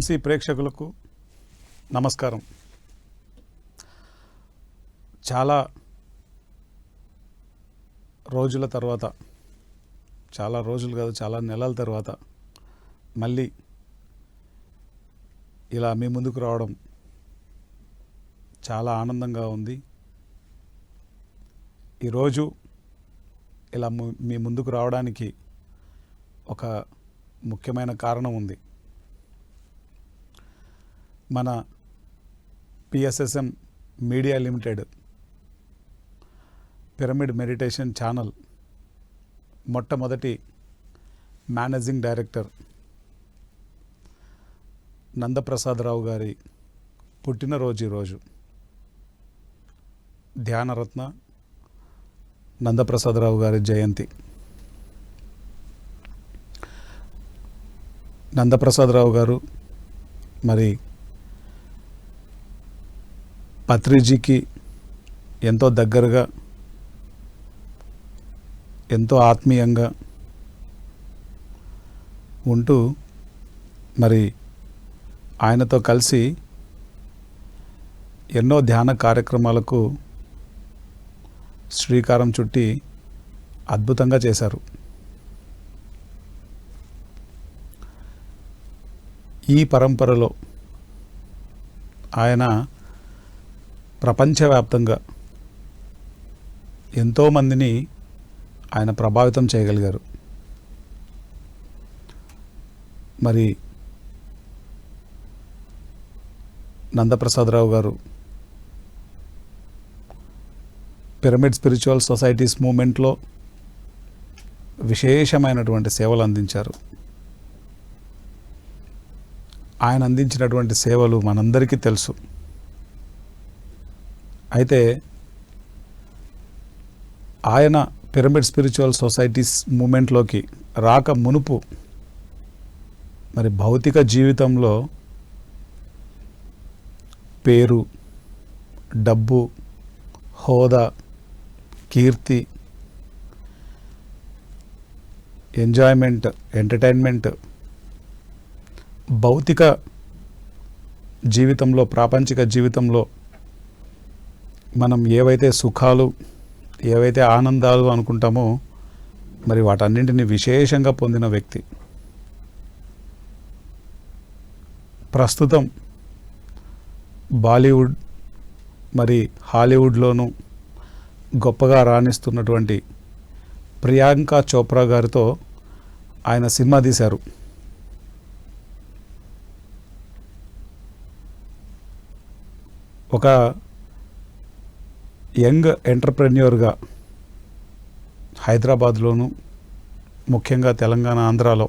MC ప్రేక్షకులకు నమస్కారం. చాలా రోజుల తర్వాత, చాలా రోజులు కాదు, చాలా నెలల తర్వాత మళ్ళీ ఇలా మీ ముందుకు రావడం చాలా ఆనందంగా ఉంది. ఈరోజు ఇలా మీ ముందుకు రావడానికి ఒక ముఖ్యమైన కారణం ఉంది. మన PSSM media limited pyramid meditation channel మొట్టమొదటి మేనేజింగ్ డైరెక్టర్ నందప్రసాదరావు గారి పుట్టినరోజు ఈరోజు. ధ్యానరత్న నందప్రసాదరావు గారి జయంతి. నందప్రసాదరావు గారు మరి పత్రిజీకి ఎంతో దగ్గరగా, ఎంతో ఆత్మీయంగా ఉంటూ మరి ఆయనతో కలిసి ఎన్నో ధ్యాన కార్యక్రమాలకు శ్రీకారం చుట్టి అద్భుతంగా చేశారు. ఈ పరంపరలో ఆయన ప్రపంచవ్యాప్తంగా ఎంతోమందిని ఆయన ప్రభావితం చేయగలిగారు. మరి నందప్రసాదరావు గారు పిరమిడ్ స్పిరిచువల్ సొసైటీస్ మూమెంట్లో విశేషమైనటువంటి సేవలు అందించారు. ఆయన అందించినటువంటి సేవలు మనందరికీ తెలుసు. అయితే ఆయన పిరమిడ్ స్పిరిచువల్ సొసైటీస్ మూమెంట్లోకి రాక మునుపు మరి భౌతిక జీవితంలో పేరు, డబ్బు, హోదా, కీర్తి, ఎంజాయ్మెంట్, ఎంటర్టైన్మెంట్, భౌతిక జీవితంలో, ప్రాపంచిక జీవితంలో మనం ఏవైతే సుఖాలు, ఏవైతే ఆనందాలు అనుకుంటామో మరి వాటన్నింటినీ విశేషంగా పొందిన వ్యక్తి. ప్రస్తుతం బాలీవుడ్ మరి హాలీవుడ్లోనూ గొప్పగా రాణిస్తున్నటువంటి ప్రియాంక చోప్రా గారితో ఆయన సినిమా తీశారు. ఒక యంగ్ ఎంటర్ప్రెన్యూర్గా హైదరాబాద్లోను, ముఖ్యంగా తెలంగాణ, ఆంధ్రాలో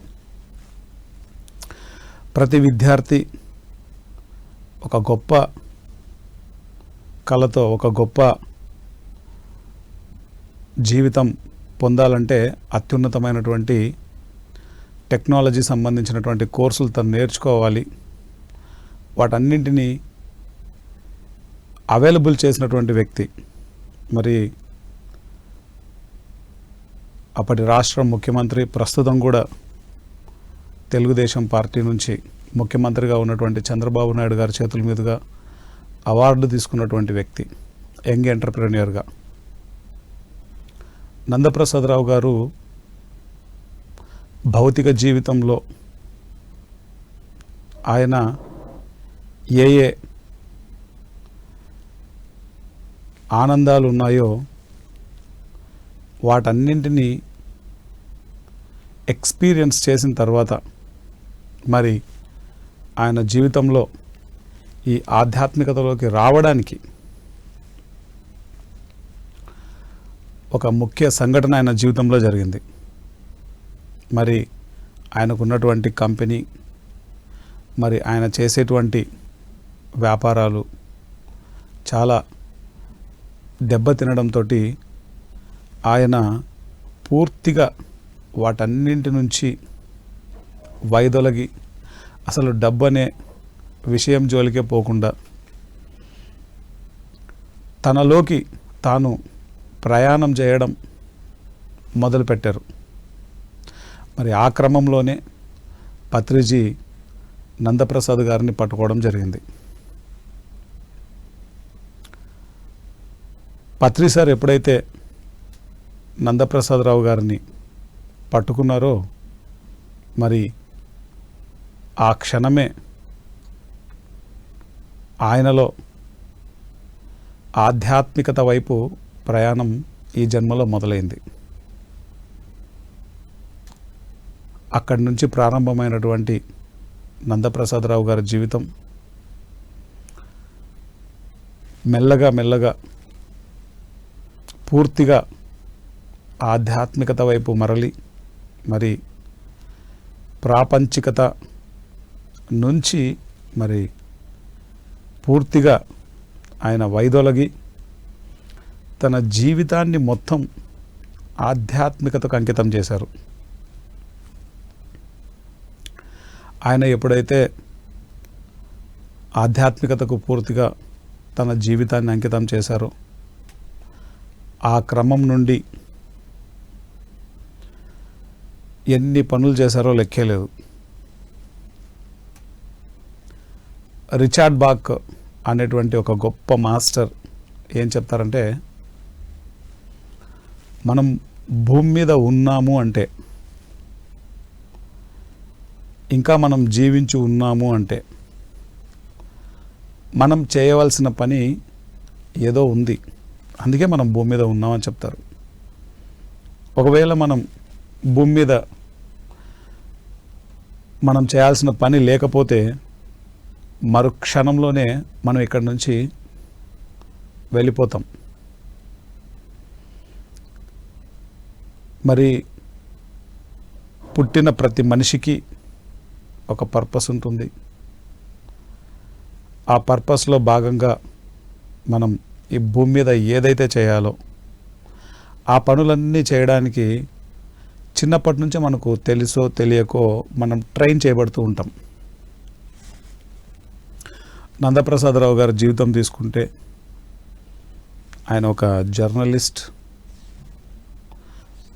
ప్రతి విద్యార్థి ఒక గొప్ప కళతో, ఒక గొప్ప జీవితం పొందాలంటే అత్యున్నతమైనటువంటి టెక్నాలజీ సంబంధించినటువంటి కోర్సులు తను నేర్చుకోవాలి. వాటన్నింటినీ అవైలబుల్ చేసినటువంటి వ్యక్తి. మరి అప్పటి రాష్ట్ర ముఖ్యమంత్రి, ప్రస్తుతం కూడా తెలుగుదేశం పార్టీ నుంచి ముఖ్యమంత్రిగా ఉన్నటువంటి చంద్రబాబు నాయుడు గారి చేతుల మీదుగా అవార్డు తీసుకున్నటువంటి వ్యక్తి, యంగ్ ఎంటర్ప్రెన్యూర్గా. నందప్రసాదరావు గారు భౌతిక జీవితంలో ఆయన ఏ ఆనందాలు ఉన్నాయో వాటన్నింటినీ ఎక్స్పీరియన్స్ చేసిన తర్వాత మరి ఆయన జీవితంలో ఈ ఆధ్యాత్మికతలోకి రావడానికి ఒక ముఖ్య సంఘటన ఆయన జీవితంలో జరిగింది. మరి ఆయనకున్నటువంటి కంపెనీ, మరి ఆయన చేసేటువంటి వ్యాపారాలు చాలా దెబ్బతినడంతో ఆయన పూర్తిగా వాటన్నింటి నుంచి వైదొలగి అసలు డబ్బు అనే విషయం జోలికే పోకుండా తనలోకి తాను ప్రయాణం చేయడం మొదలుపెట్టారు. మరి ఆ క్రమంలోనే పత్రిజీ నందప్రసాద్ గారిని పట్టుకోవడం జరిగింది. పత్రి సార్ ఎప్పుడైతే నందప్రసాదరావు గారిని పట్టుకున్నారో మరి ఆ క్షణమే ఆయనలో ఆధ్యాత్మికత వైపు ప్రయాణం ఈ జన్మలో మొదలైంది. అక్కడి నుంచి ప్రారంభమైనటువంటి నందప్రసాదరావు గారి జీవితం మెల్లగా మెల్లగా పూర్తిగా ఆధ్యాత్మికత వైపు మరలి మరి ప్రాపంచికత నుంచి మరి పూర్తిగా ఆయన వైదొలగి తన జీవితాన్ని మొత్తం ఆధ్యాత్మికతకు అంకితం చేశారు. ఆయన ఎప్పుడైతే ఆధ్యాత్మికతకు పూర్తిగా తన జీవితాన్ని అంకితం చేశారో ఆ క్రమం నుండి ఎన్ని పనులు చేశారో లెక్కేలేదు. రిచర్డ్ బాక్ అనేటువంటి ఒక గొప్ప మాస్టర్ ఏం చెప్తారంటే, మనం భూమి మీద ఉన్నాము అంటే, ఇంకా మనం జీవించి ఉన్నాము అంటే మనం చేయవలసిన పని ఏదో ఉంది, అందుకే మనం భూమి మీద ఉన్నామని చెప్తారు. ఒకవేళ మనం భూమి మీద మనం చేయాల్సిన పని లేకపోతే మరు క్షణంలోనే మనం ఇక్కడి నుంచి వెళ్ళిపోతాం. మరి పుట్టిన ప్రతి మనిషికి ఒక పర్పస్ ఉంటుంది. ఆ పర్పస్లో భాగంగా మనం ఈ భూమి మీద ఏదైతే చేయాలో ఆ పనులన్నీ చేయడానికి చిన్నప్పటి నుంచే మనకు తెలుసో తెలియకో మనం ట్రైన్ చేయబడుతూ ఉంటాం. నందప్రసాదరావు గారి జీవితం తీసుకుంటే ఆయన ఒక జర్నలిస్ట్,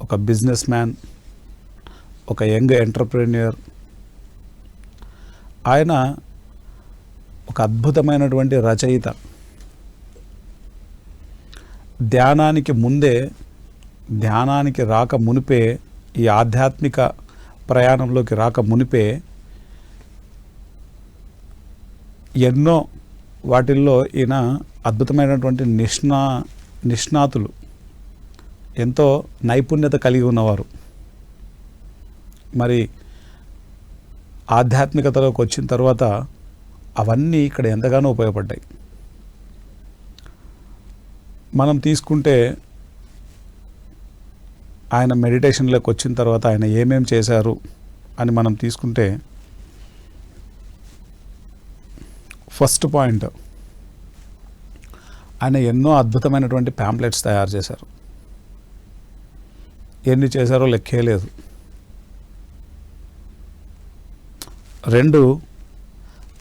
ఒక బిజినెస్ మ్యాన్, ఒక యంగ్ ఎంటర్ప్రెన్యూర్. ఆయన ఒక అద్భుతమైనటువంటి రచయిత. ధ్యానానికి రాక మునిపే, ఈ ఆధ్యాత్మిక ప్రయాణంలోకి రాక మునిపే ఎన్నో వాటిల్లో ఈయన అద్భుతమైనటువంటి నిష్ణాతులు, ఎంతో నైపుణ్యత కలిగి ఉన్నవారు. మరి ఆధ్యాత్మికతలోకి వచ్చిన తర్వాత అవన్నీ ఇక్కడ ఎంతగానో ఉపయోగపడ్డాయి. మనం తీసుకుంటే ఆయన మెడిటేషన్లోకి వచ్చిన తర్వాత ఆయన ఏమేం చేశారు అని మనం తీసుకుంటే, ఫస్ట్ పాయింట్, ఆయన ఎన్నో అద్భుతమైనటువంటి ప్యాంప్లెట్స్ తయారు చేశారు. ఎన్ని చేశారో లెక్కే లేదు. 2,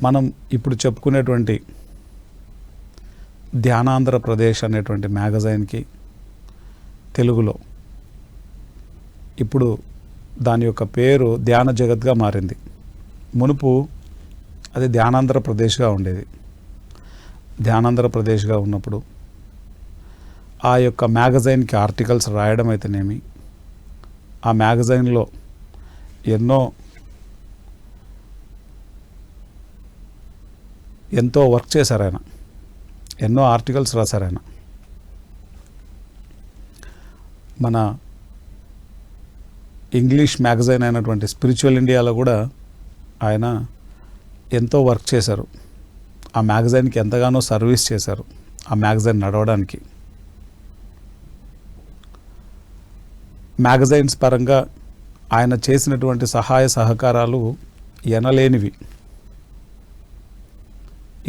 మనం ఇప్పుడు చెప్పుకునేటువంటి ధ్యానాంధ్రప్రదేశ్ అనేటువంటి మ్యాగజైన్కి తెలుగులో ఇప్పుడు దాని యొక్క పేరు ధ్యాన జగత్గా మారింది. మునుపు అది ధ్యానాంధ్రప్రదేశ్గా ఉండేది. ధ్యానాంధ్రప్రదేశ్గా ఉన్నప్పుడు ఆ యొక్క మ్యాగజైన్కి ఆర్టికల్స్ రాయడం అయితేనేమి, ఆ మ్యాగజైన్లో ఎంతో వర్క్ చేశారు ఆయన, ఎన్నో ఆర్టికల్స్ రాశారు ఆయన. మన ఇంగ్లీష్ మ్యాగజైన్ అయినటువంటి స్పిరిచువల్ ఇండియాలో కూడా ఆయన ఎంతో వర్క్ చేశారు. ఆ మ్యాగజైన్కి ఎంతగానో సర్వీస్ చేశారు ఆ మ్యాగజైన్ నడవడానికి. మ్యాగజైన్స్ పరంగా ఆయన చేసినటువంటి సహాయ సహకారాలు ఎనలేనివి.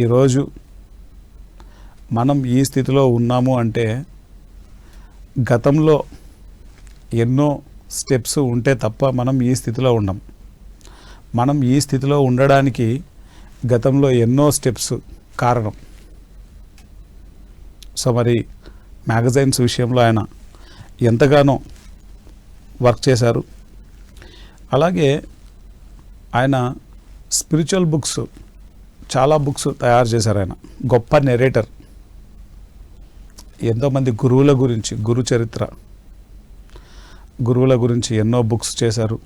ఈరోజు మనం ఈ స్థితిలో ఉన్నాము అంటే గతంలో ఎన్నో స్టెప్స్ ఉంటే తప్ప మనం ఈ స్థితిలో ఉండం. మనం ఈ స్థితిలో ఉండడానికి గతంలో ఎన్నో స్టెప్స్ కారణం. సో మరి మ్యాగజైన్స్ విషయంలో ఆయన ఎంతగానో వర్క్ చేశారు. అలాగే ఆయన స్పిరిచువల్ బుక్స్, చాలా బుక్స్ తయారు చేశారు ఆయన. గొప్ప నెరేటర్. ఎంతోమంది గురువుల గురించి, గురు చరిత్ర, గురువుల గురించి ఎన్నో బుక్స్ చేశారు.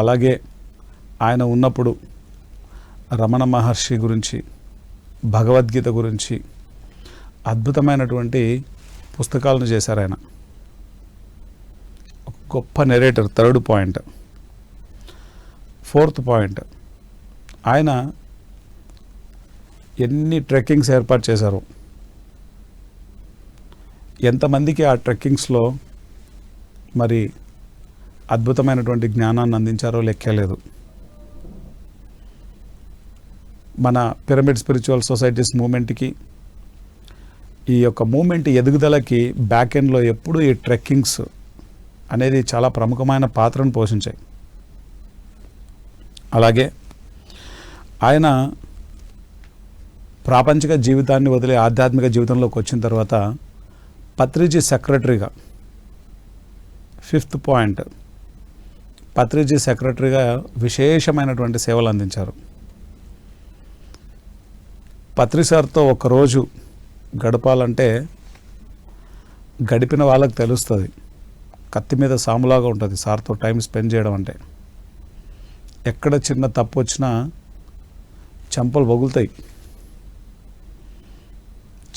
అలాగే ఆయన ఉన్నప్పుడు రమణ మహర్షి గురించి, భగవద్గీత గురించి అద్భుతమైనటువంటి పుస్తకాలను చేశారు ఆయన. ఒక గొప్ప narrator. 3rd point. 4th point, ఆయన ఎన్ని ట్రెక్కింగ్స్ ఏర్పాటు చేశారు, ఎంతమందికి ఆ ట్రెక్కింగ్స్లో మరి అద్భుతమైనటువంటి జ్ఞానాన్ని అందించారో లెక్కలేదు. మన పిరమిడ్ స్పిరిచువల్ సొసైటీస్ మూమెంట్కి, ఈ యొక్క మూమెంట్ ఎదుగుదలకి బ్యాక్ ఎండ్లో ఎప్పుడూ ఈ ట్రెక్కింగ్స్ అనేది చాలా ప్రముఖమైన పాత్రను పోషించాయి. అలాగే ఆయన ప్రాపంచిక జీవితాన్ని వదిలి ఆధ్యాత్మిక జీవితంలోకి వచ్చిన తర్వాత పత్రిజీ సెక్రటరీగా, 5th పాయింట్, పత్రిజీ సెక్రటరీగా విశేషమైనటువంటి సేవలు అందించారు. పత్రి సార్తో ఒకరోజు గడపాలంటే గడిపిన వాళ్ళకి తెలుస్తుంది. కత్తి మీద సాములాగా ఉంటుంది సార్తో టైం స్పెండ్ చేయడం అంటే. ఎక్కడ చిన్న తప్పు వచ్చినా చెంపలు పగులుతాయి.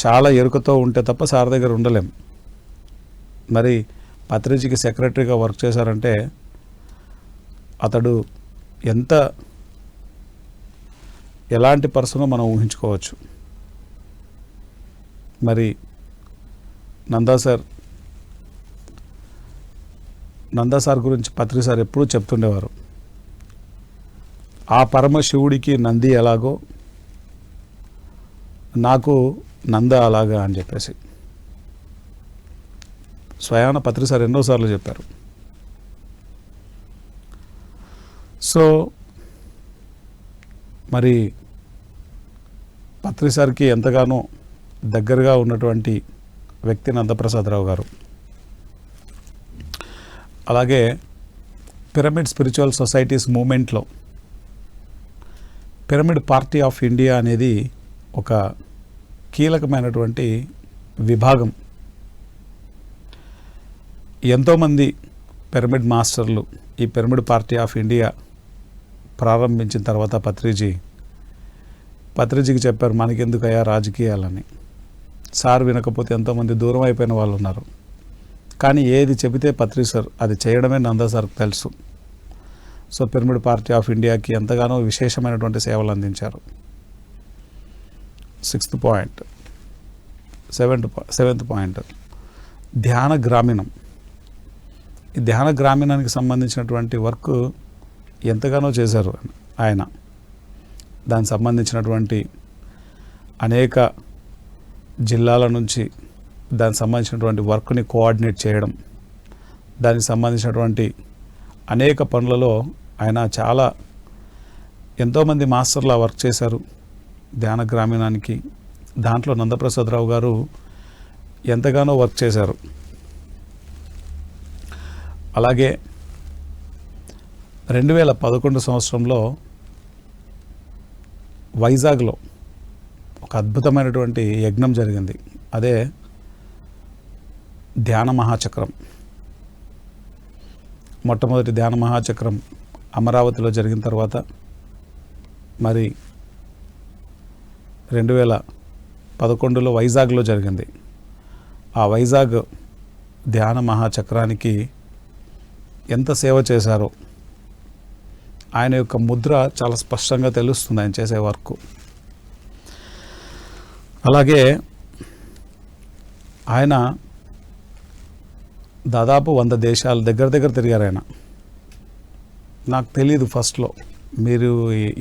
చాలా ఎరుకతో ఉంటే తప్ప సార్ దగ్గర ఉండలేం. మరి పత్రిజీకి సెక్రటరీగా వర్క్ చేశారంటే అతడు ఎలాంటి పర్సనో మనం ఊహించుకోవచ్చు. మరి నందా సార్ గురించి పత్రి సార్ ఎప్పుడూ చెప్తుండేవారు, ఆ పరమశివుడికి నంది ఎలాగో నాకు నంద అలాగా అని చెప్పేసి స్వయాన పత్రి సార్ ఎన్నోసార్లు చెప్పారు. సో మరి పత్రి సార్కి ఎంతగానో దగ్గరగా ఉన్నటువంటి వ్యక్తి నందప్రసాదరావు గారు. అలాగే పిరమిడ్ స్పిరిచువల్ సొసైటీస్ మూమెంట్లో పిరమిడ్ పార్టీ ఆఫ్ ఇండియా అనేది ఒక కీలకమైనటువంటి విభాగం. ఎంతోమంది పిరమిడ్ మాస్టర్లు ఈ పిరమిడ్ పార్టీ ఆఫ్ ఇండియా ప్రారంభించిన తర్వాత పత్రిజీకి చెప్పారు, మనకెందుకయ్యా రాజకీయాలని. సార్ వినకపోతే ఎంతోమంది దూరం అయిపోయిన వాళ్ళు ఉన్నారు. కానీ ఏది చెబితే పత్రి సార్ అది చేయడమే నందా సార్కి తెలుసు. సో పిరమిడ్ పార్టీ ఆఫ్ ఇండియాకి ఎంతగానో విశేషమైనటువంటి సేవలు అందించారు. 6th point. 7th పాయింట్, ధ్యాన గ్రామీణం. ఈ ధ్యాన గ్రామీణానికి సంబంధించినటువంటి వర్క్ ఎంతగానో చేశారు ఆయన. దానికి సంబంధించినటువంటి అనేక జిల్లాల నుంచి దానికి సంబంధించినటువంటి వర్క్ని కోఆర్డినేట్ చేయడం, దానికి సంబంధించినటువంటి అనేక పనులలో ఆయన ఎంతోమంది మాస్టర్లు వర్క్ చేశారు ధ్యాన గ్రామీణానికి. దాంట్లో నందప్రసాదరావు గారు ఎంతగానో వర్క్ చేశారు. అలాగే 2011 సంవత్సరంలో వైజాగ్లో ఒక అద్భుతమైనటువంటి యజ్ఞం జరిగింది. అదే ధ్యాన మహాచక్రం. మొట్టమొదటి ధ్యాన మహాచక్రం అమరావతిలో జరిగిన తర్వాత మరి 2011లో వైజాగ్లో జరిగింది. ఆ వైజాగ్ ధ్యాన మహాచక్రానికి ఎంత సేవ చేశారో ఆయన యొక్క ముద్ర చాలా స్పష్టంగా తెలుస్తుంది ఆయన చేసే వర్క్. అలాగే ఆయన దాదాపు 100 దేశాలు దగ్గర తిరిగారు ఆయన. నాకు తెలియదు ఫస్ట్లో మీరు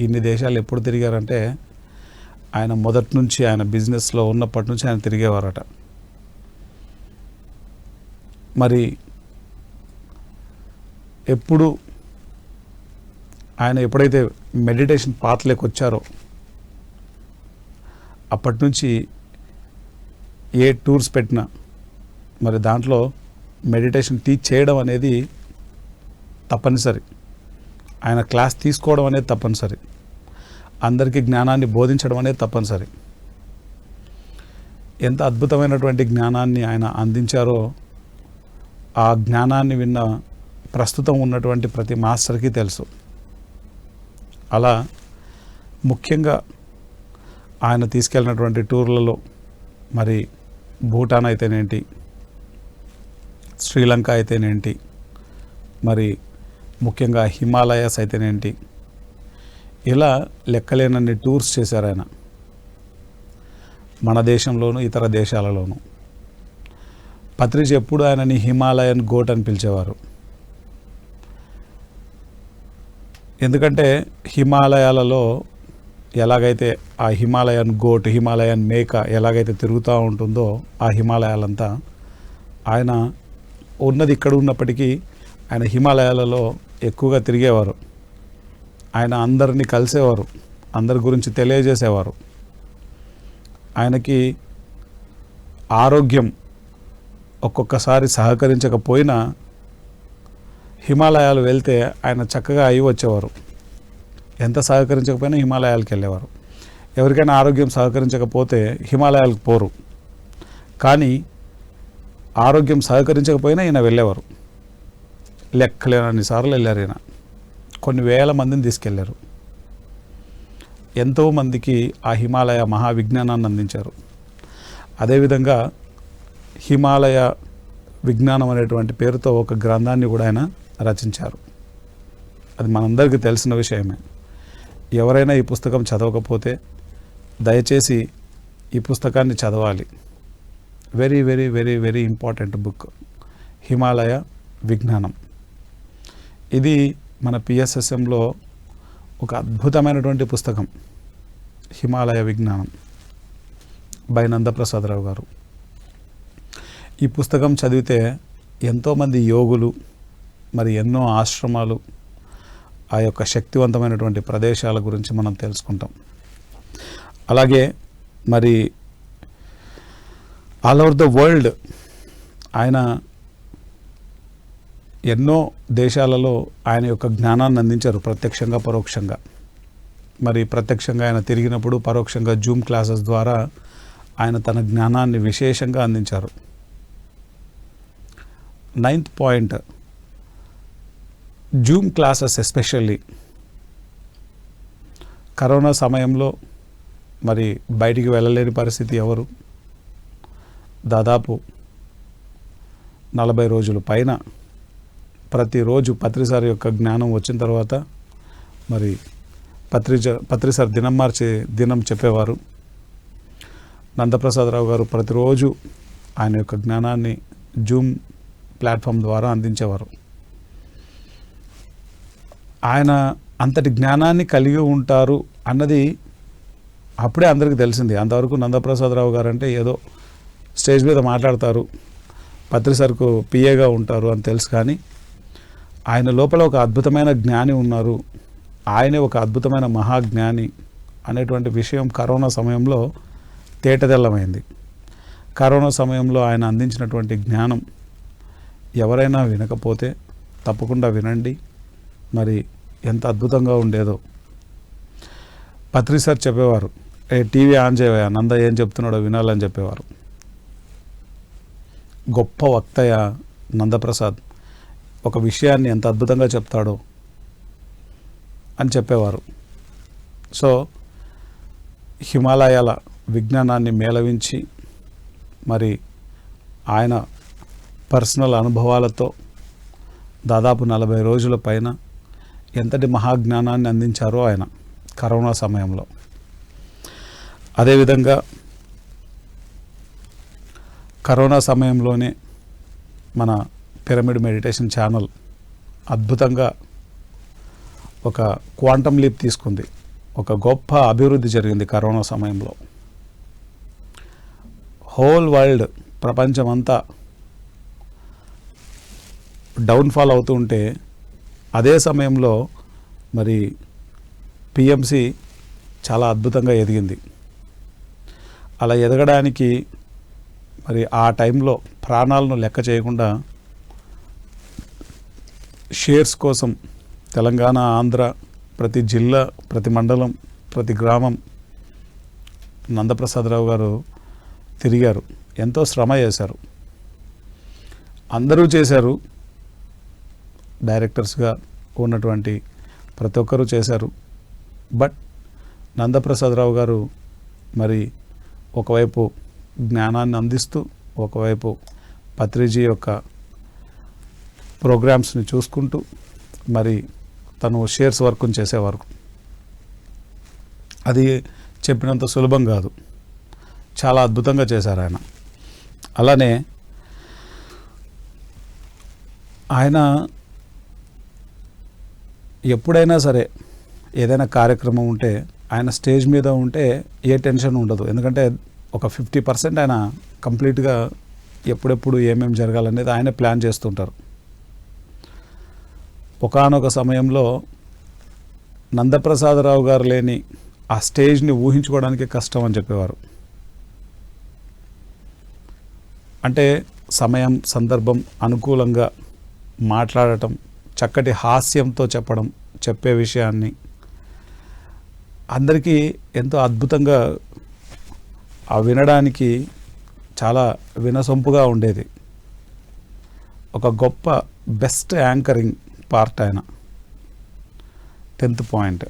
ఇన్ని దేశాలు ఎప్పుడు తిరిగారంటే, ఆయన మొదటి నుంచి ఆయన బిజినెస్లో ఉన్నప్పటి నుంచి ఆయన తిరిగేవారట. మరి ఆయన ఎప్పుడైతే మెడిటేషన్ పాత్లోకి వచ్చారో అప్పటి నుంచి ఏ టూర్స్ పెట్టినా మరి దాంట్లో మెడిటేషన్ టీచ్ చేయడం అనేది తప్పనిసరి. ఆయన క్లాస్ తీసుకోవడం అనేది తప్పనిసరి, అందరికీ జ్ఞానాన్ని బోధించడం అనేది తప్పనిసరి. ఎంత అద్భుతమైనటువంటి జ్ఞానాన్ని ఆయన అందించారో ఆ జ్ఞానాన్ని విన్న ప్రస్తుతం ఉన్నటువంటి ప్రతి మాస్టర్కి తెలుసు. అలా ముఖ్యంగా ఆయన తీసుకెళ్ళినటువంటి టూర్లలో మరి భూటాన్ అయితేనేంటి, శ్రీలంక అయితేనేంటి, మరి ముఖ్యంగా హిమాలయాస్ అయితేనేంటి, ఇలా లెక్కలేనన్ని టూర్స్ చేశారు ఆయన, మన దేశంలోనూ ఇతర దేశాలలోనూ. పత్రిజీ ఎప్పుడు ఆయనని హిమాలయన్ గోట్ అని పిలిచేవారు. ఎందుకంటే హిమాలయాలలో ఎలాగైతే ఆ హిమాలయన్ గోట్, హిమాలయన్ మేక ఎలాగైతే తిరుగుతూ ఉంటుందో ఆ హిమాలయాలంతా, ఆయన ఉన్నది ఇక్కడ ఉన్నప్పటికీ ఆయన హిమాలయాలలో ఎక్కువగా తిరిగేవారు. ఆయన అందరినీ కలిసేవారు, అందరి గురించి తెలియజేసేవారు. ఆయనకి ఆరోగ్యం ఒక్కొక్కసారి సహకరించకపోయినా హిమాలయాలు వెళ్తే ఆయన చక్కగా అయి వచ్చేవారు. ఎంత సహకరించకపోయినా హిమాలయాలకు వెళ్ళేవారు. ఎవరికైనా ఆరోగ్యం సహకరించకపోతే హిమాలయాలకు పోరు, కానీ ఆరోగ్యం సహకరించకపోయినా ఈయన వెళ్ళేవారు. లెక్కలేనన్ని సార్లు వెళ్ళారు ఈయన. కొన్ని వేల మందిని తీసుకెళ్లారు. ఎంతోమందికి ఆ హిమాలయ మహావిజ్ఞానాన్ని అందించారు. అదేవిధంగా హిమాలయ విజ్ఞానం అనేటువంటి పేరుతో ఒక గ్రంథాన్ని కూడా ఆయన రచించారు. అది మనందరికీ తెలిసిన విషయమే. ఎవరైనా ఈ పుస్తకం చదవకపోతే దయచేసి ఈ పుస్తకాన్ని చదవాలి. Very very very very important book, Himalaya విజ్ఞానం. ఇది మన పిఎస్ఎస్ఎంలో ఒక అద్భుతమైనటువంటి పుస్తకం, హిమాలయ విజ్ఞానం బై నందప్రసాదరావు గారు. ఈ పుస్తకం చదివితే ఎంతోమంది యోగులు, మరి ఎన్నో ఆశ్రమాలు, ఆ యొక్క శక్తివంతమైనటువంటి ప్రదేశాల గురించి మనం తెలుసుకుంటాం. అలాగే మరి ఆల్ ఓవర్ ద వరల్డ్ ఆయన ఎన్నో దేశాలలో ఆయన యొక్క జ్ఞానాన్ని అందించారు, ప్రత్యక్షంగా పరోక్షంగా. మరి ప్రత్యక్షంగా ఆయన తిరిగినప్పుడు, పరోక్షంగా జూమ్ క్లాసెస్ ద్వారా ఆయన తన జ్ఞానాన్ని విశేషంగా అందించారు. 9th point, Zoom classes especially corona సమయంలో మరి బయటికి వెళ్ళలేని పరిస్థితి ఎవరు, దాదాపు 40 రోజుల పైన ప్రతిరోజు పత్రిసారి యొక్క జ్ఞానం వచ్చిన తర్వాత మరి పత్రిసారి దినం మార్చి దినం చెప్పేవారు. నందప్రసాదరావు గారు ప్రతిరోజు ఆయన యొక్క జ్ఞానాన్ని జూమ్ ప్లాట్ఫామ్ ద్వారా అందించేవారు. ఆయన అంతటి జ్ఞానాన్ని కలిగి ఉంటారు అన్నది అప్పుడే అందరికీ తెలిసింది. అంతవరకు నందప్రసాదరావు గారు అంటే ఏదో స్టేజ్ మీద మాట్లాడతారు, పత్రిసరకు పిఏగా ఉంటారు అని తెలుసు. కానీ ఆయన లోపల ఒక అద్భుతమైన జ్ఞాని ఉన్నారు, ఆయనే ఒక అద్భుతమైన మహాజ్ఞాని అనేటువంటి విషయం కరోనా సమయంలో తేటతెల్లమైంది. కరోనా సమయంలో ఆయన అందించినటువంటి జ్ఞానం ఎవరైనా వినకపోతే తప్పకుండా వినండి. మరి ఎంత అద్భుతంగా ఉండేదో. పత్రిసార్ చెప్పేవారు, టీవీ ఆన్ చేయవా, నంద ఏం చెప్తున్నాడో వినాలని చెప్పేవారు. గొప్ప వక్తయ నందప్రసాద్, ఒక విషయాన్ని ఎంత అద్భుతంగా చెప్తాడో అని చెప్పేవారు. సో హిమాలయాల విజ్ఞానాన్ని మేళవించి మరి ఆయన పర్సనల్ అనుభవాలతో దాదాపు 40 రోజుల పైన ఎంతటి మహాజ్ఞానాన్ని అందించారో ఆయన కరోనా సమయంలో. అదేవిధంగా కరోనా సమయంలోనే మన పిరమిడ్ మెడిటేషన్ ఛానల్ అద్భుతంగా ఒక క్వాంటమ్ లీప్ తీసుకుంది. ఒక గొప్ప అభివృద్ధి జరిగింది కరోనా సమయంలో. హోల్ వరల్డ్, ప్రపంచమంతా డౌన్ఫాల్ అవుతూ ఉంటే అదే సమయంలో మరి పిఎంసి చాలా అద్భుతంగా ఎదిగింది. అలా ఎదగడానికి మరి ఆ టైంలో ప్రాణాలను లెక్క చేయకుండా షేర్స్ కోసం తెలంగాణ, ఆంధ్ర, ప్రతి జిల్లా, ప్రతి మండలం, ప్రతి గ్రామం నందప్రసాదరావు గారు తిరిగారు. ఎంతో శ్రమ చేశారు. అందరూ చేశారు. డైరెక్టర్స్గా ఉన్నటువంటి ప్రతి ఒక్కరూ చేశారు. బట్ నందప్రసాదరావు గారు మరి ఒకవైపు జ్ఞానాన్ని అందిస్తూ, ఒకవైపు పత్రిజీ యొక్క ప్రోగ్రామ్స్ని చూసుకుంటూ మరి తను షేర్స్ వర్క్ని చేసేవారు. అది చెప్పినంత సులభం కాదు. చాలా అద్భుతంగా చేశారు ఆయన. అలానే ఆయన ఎప్పుడైనా సరే ఏదైనా కార్యక్రమం ఉంటే ఆయన స్టేజ్ మీద ఉంటే ఏ టెన్షన్ ఉండదు. ఎందుకంటే ఒక 50% ఆయన కంప్లీట్గా ఎప్పుడెప్పుడు ఏమేమి జరగాలనేది ఆయన ప్లాన్ చేస్తుంటారు. ఒకానొక సమయంలో నందప్రసాదరావు గారు లేని ఆ స్టేజ్ని ఊహించుకోవడానికి కష్టం అని చెప్పేవారు. అంటే సమయం, సందర్భం అనుకూలంగా మాట్లాడటం, చక్కటి హాస్యంతో చెప్పే విషయాన్ని అందరికీ ఎంతో అద్భుతంగా వినడానికి చాలా వినసొంపుగా ఉండేది. ఒక గొప్ప బెస్ట్ యాంకరింగ్ పార్ట్ ఆయన. 10th point.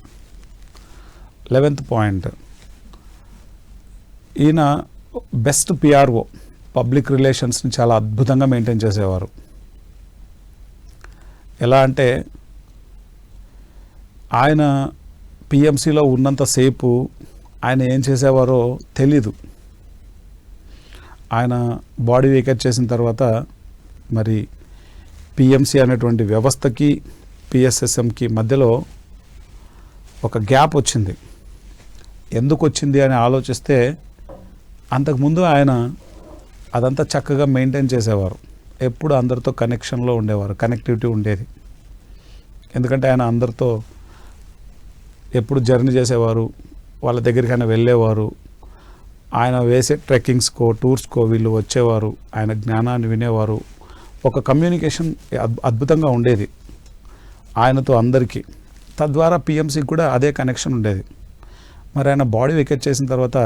11th పాయింట్, ఈయన బెస్ట్ పిఆర్ఓ, పబ్లిక్ రిలేషన్స్ని చాలా అద్భుతంగా మెయింటైన్ చేసేవారు. ఎలా అంటే ఆయన పిఎంసిలో ఉన్నంతసేపు ఆయన ఏం చేసేవారో తెలీదు. ఆయన బాడీ వేకెట్ చేసిన తర్వాత మరి పిఎంసి అనేటువంటి వ్యవస్థకి పిఎస్ఎస్ఎంకి మధ్యలో ఒక గ్యాప్ వచ్చింది. ఎందుకు వచ్చింది అని ఆలోచిస్తే అంతకుముందు ఆయన అదంతా చక్కగా మెయింటైన్ చేసేవారు. ఎప్పుడు అందరితో కనెక్షన్లో ఉండేవారు, కనెక్టివిటీ ఉండేది. ఎందుకంటే ఆయన అందరితో ఎప్పుడు జర్నీ చేసేవారు, వాళ్ళ దగ్గరికి ఆయన వెళ్ళేవారు. ఆయన వేసే ట్రెక్కింగ్స్కో, టూర్స్కో వీళ్ళు వచ్చేవారు, ఆయన జ్ఞానాన్ని వినేవారు. ఒక కమ్యూనికేషన్ అద్భుతంగా ఉండేది ఆయనతో అందరికీ. తద్వారా పిఎంసికి కూడా అదే కనెక్షన్ ఉండేది. మరి ఆయన బాడీ వికెట్ చేసిన తర్వాత